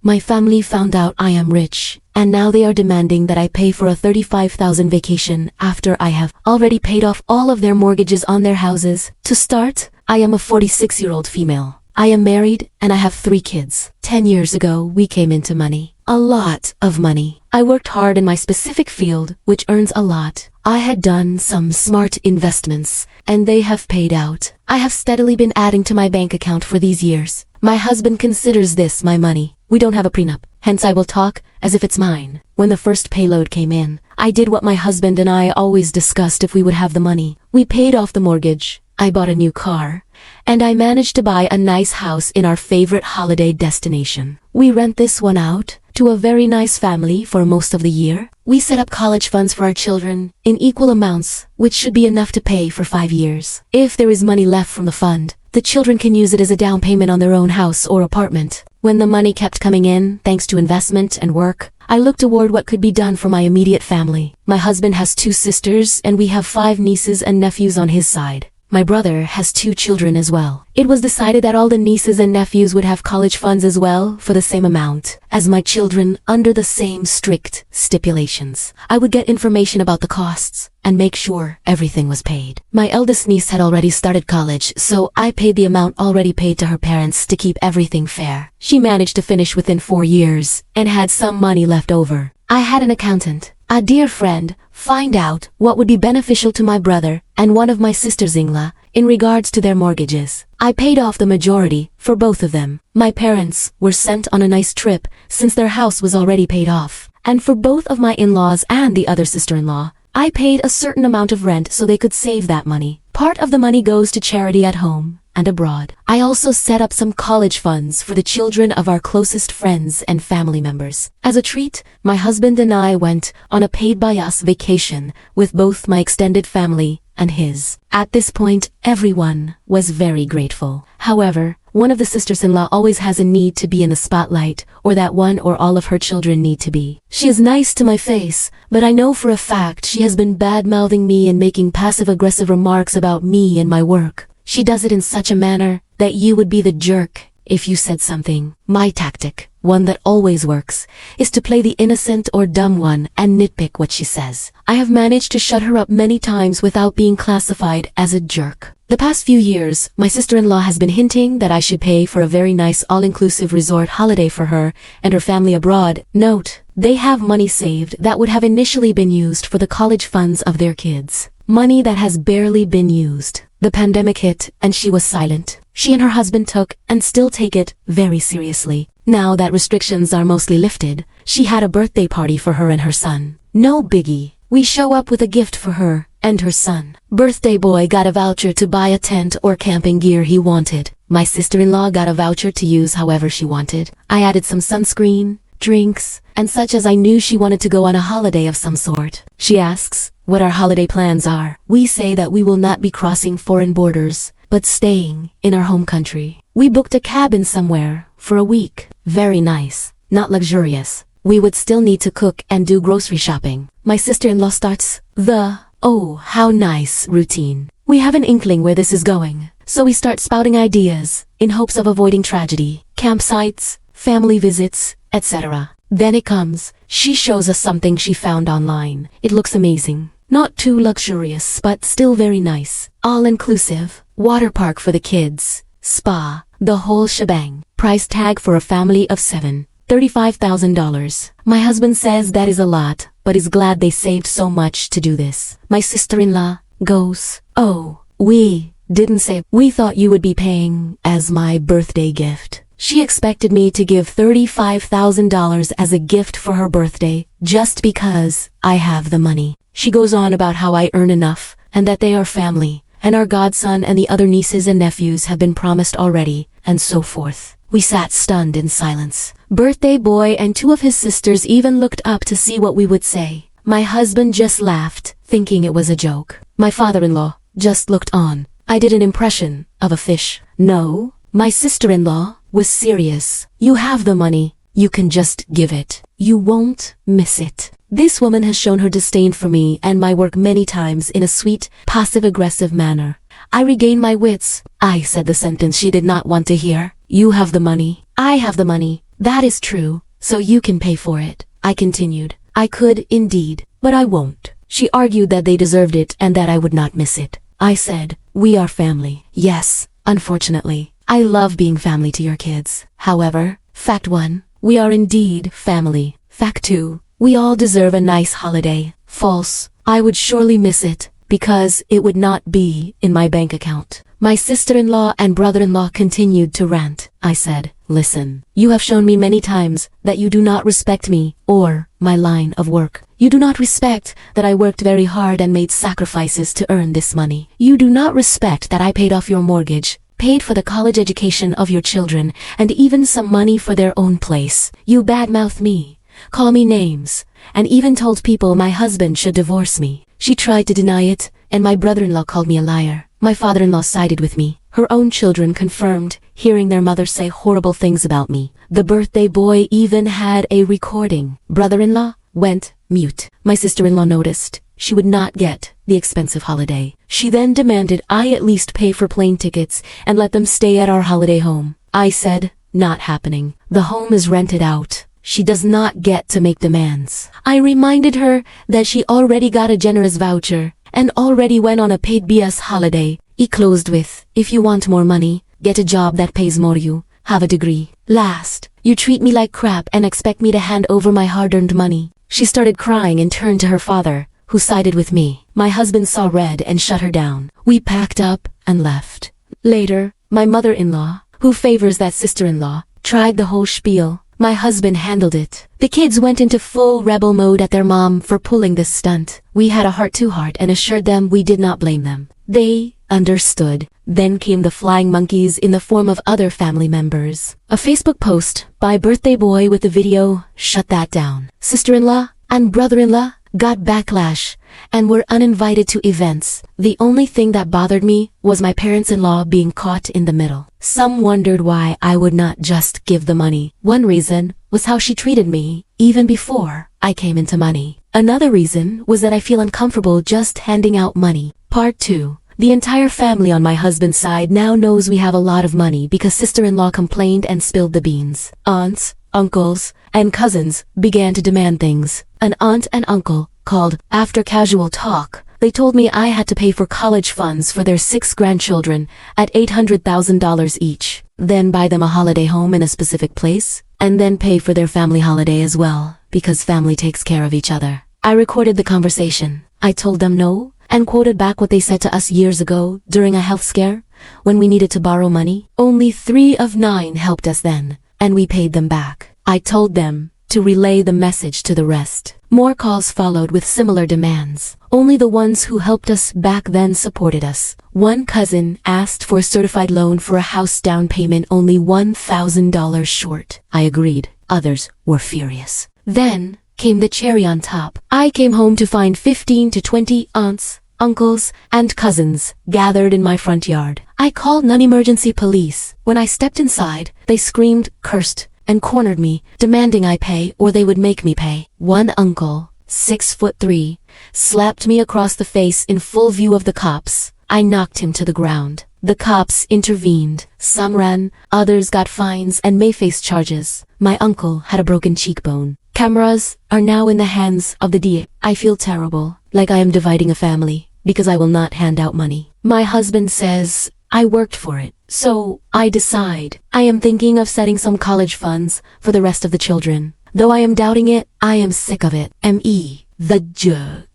My family found out I am rich, and now they are demanding that I pay for a 35,000 vacation after I have already paid off all of their mortgages on their houses. To start, I am a 46-year-old female. I am married and I have 3 kids. 10 years ago, we came into money. A lot of money. I worked hard in my specific field, which earns a lot. I had done some smart investments, and they have paid out. I have steadily been adding to my bank account for these years. My husband considers this my money. We don't have a prenup, hence I will talk as if it's mine. When the first payload came in, I did what my husband and I always discussed if we would have the money. We paid off the mortgage. I bought a new car, and I managed to buy a nice house in our favorite holiday destination. We rent this one out to a very nice family for most of the year. We set up college funds for our children in equal amounts, which should be enough to pay for 5 years. If there is money left from the fund, the children can use it as a down payment on their own house or apartment. When the money kept coming in, thanks to investment and work, I looked toward what could be done for my immediate family. My husband has 2 sisters, and we have 5 nieces and nephews on his side. My brother has 2 children as well. It was decided that all the nieces and nephews would have college funds as well for the same amount as my children under the same strict stipulations. I would get information about the costs and make sure everything was paid. My eldest niece had already started college, so I paid the amount already paid to her parents to keep everything fair. She managed to finish within 4 years and had some money left over. I had an accountant, a dear friend, find out what would be beneficial to my brother and one of my sisters-in-law in regards to their mortgages. I paid off the majority for both of them. My parents were sent on a nice trip since their house was already paid off. And for both of my in-laws and the other sister-in-law, I paid a certain amount of rent so they could save that money. Part of the money goes to charity at home and abroad. I also set up some college funds for the children of our closest friends and family members. As a treat, my husband and I went on a paid-by-us vacation with both my extended family and his. At this point, everyone was very grateful. However, one of the sisters-in-law always has a need to be in the spotlight, or that one or all of her children need to be. She is nice to my face, but I know for a fact she has been bad-mouthing me and making passive-aggressive remarks about me and my work. She does it in such a manner that you would be the jerk if you said something. My tactic, one that always works, is to play the innocent or dumb one and nitpick what she says. I have managed to shut her up many times without being classified as a jerk. The past few years, my sister-in-law has been hinting that I should pay for a very nice all-inclusive resort holiday for her and her family abroad. Note, they have money saved that would have initially been used for the college funds of their kids. Money that has barely been used. The pandemic hit and she was silent. She and her husband took and still take it very seriously. Now that restrictions are mostly lifted, she had a birthday party for her and her son. No biggie. We show up with a gift for her and her son. Birthday boy got a voucher to buy a tent or camping gear he wanted. My sister-in-law got a voucher to use however she wanted. I added some sunscreen, drinks, and such as I knew she wanted to go on a holiday of some sort. She asks what our holiday plans are. We say that we will not be crossing foreign borders, but staying in our home country. We booked a cabin somewhere for a week. Very nice, not luxurious. We would still need to cook and do grocery shopping. My sister-in-law starts the, "Oh, how nice" routine. We have an inkling where this is going, so we start spouting ideas in hopes of avoiding tragedy, campsites, family visits, etc. Then it comes. She shows us something she found online. It looks amazing. Not too luxurious, but still very nice. All-inclusive, water park for the kids, spa, the whole shebang. Price tag for a family of 7. $35,000. My husband says that is a lot, but is glad they saved so much to do this. My sister-in-law goes, "Oh, we didn't save. We thought you would be paying as my birthday gift." She expected me to give $35,000 as a gift for her birthday, just because I have the money. She goes on about how I earn enough, and that they are family, and our godson and the other nieces and nephews have been promised already, and so forth. We sat stunned in silence. Birthday boy and 2 of his sisters even looked up to see what we would say. My husband just laughed, thinking it was a joke. My father-in-law just looked on. I did an impression of a fish. No, my sister-in-law was serious. You have the money. You can just give it. You won't miss it. This woman has shown her disdain for me and my work many times in a sweet, passive-aggressive manner. I regained my wits. I said the sentence she did not want to hear. You have the money. I have the money. That is true, so you can pay for it, I continued. I could, indeed, but I won't. She argued that they deserved it and that I would not miss it. I said, we are family. Yes, unfortunately, I love being family to your kids. However, fact 1, we are indeed family. Fact 2, we all deserve a nice holiday. False, I would surely miss it, because it would not be in my bank account. My sister-in-law and brother-in-law continued to rant. I said, listen, you have shown me many times that you do not respect me or my line of work. You do not respect that I worked very hard and made sacrifices to earn this money. You do not respect that I paid off your mortgage, paid for the college education of your children, and even some money for their own place. You badmouth me, call me names, and even told people my husband should divorce me. She tried to deny it, and my brother-in-law called me a liar. My father-in-law sided with me. Her own children confirmed, hearing their mother say horrible things about me. The birthday boy even had a recording. Brother-in-law went mute. My sister-in-law noticed she would not get the expensive holiday. She then demanded I at least pay for plane tickets and let them stay at our holiday home. I said, not happening. The home is rented out. She does not get to make demands. I reminded her that she already got a generous voucher and already went on a paid BS holiday. He closed with, if you want more money, get a job that pays more, you have a degree. Last, you treat me like crap and expect me to hand over my hard-earned money. She started crying and turned to her father, who sided with me. My husband saw red and shut her down. We packed up and left. Later, my mother-in-law, who favors that sister-in-law, tried the whole spiel. My husband handled it. The kids went into full rebel mode at their mom for pulling this stunt. We had a heart-to-heart and assured them we did not blame them. They understood. Then came the flying monkeys in the form of other family members. A Facebook post by Birthday Boy with the video shut that down. Sister-in-law and brother-in-law got backlash and were uninvited to events. The only thing that bothered me was my parents-in-law being caught in the middle. Some wondered why I would not just give the money. One reason was how she treated me even before I came into money. Another reason was that I feel uncomfortable just handing out money. Part 2. The entire family on my husband's side now knows we have a lot of money because sister-in-law complained and spilled the beans. Aunts, uncles, and cousins began to demand things. An aunt and uncle called after casual talk. They told me I had to pay for college funds for their 6 grandchildren at $800,000 each, then buy them a holiday home in a specific place, and then pay for their family holiday as well, because family takes care of each other. I recorded the conversation. I told them no, and quoted back what they said to us years ago during a health scare, when we needed to borrow money. Only 3 of 9 helped us then, and we paid them back. I told them to relay the message to the rest. More calls followed with similar demands. Only the ones who helped us back then supported us. One cousin asked for a certified loan for a house down payment only $1,000 short. I agreed. Others were furious. Then came the cherry on top. I came home to find 15 to 20 aunts, uncles, and cousins gathered in my front yard. I called non-emergency police. When I stepped inside, they screamed, cursed, and cornered me, demanding I pay or they would make me pay. One uncle, 6'3", slapped me across the face in full view of the cops. I knocked him to the ground. The cops intervened. Some ran, others got fines and may face charges. My uncle had a broken cheekbone. Cameras are now in the hands of the DA. I feel terrible, like I am dividing a family, because I will not hand out money. My husband says I worked for it. So, I decide. I am thinking of setting some college funds for the rest of the children. Though I am doubting it, I am sick of it. M.E. the jerk.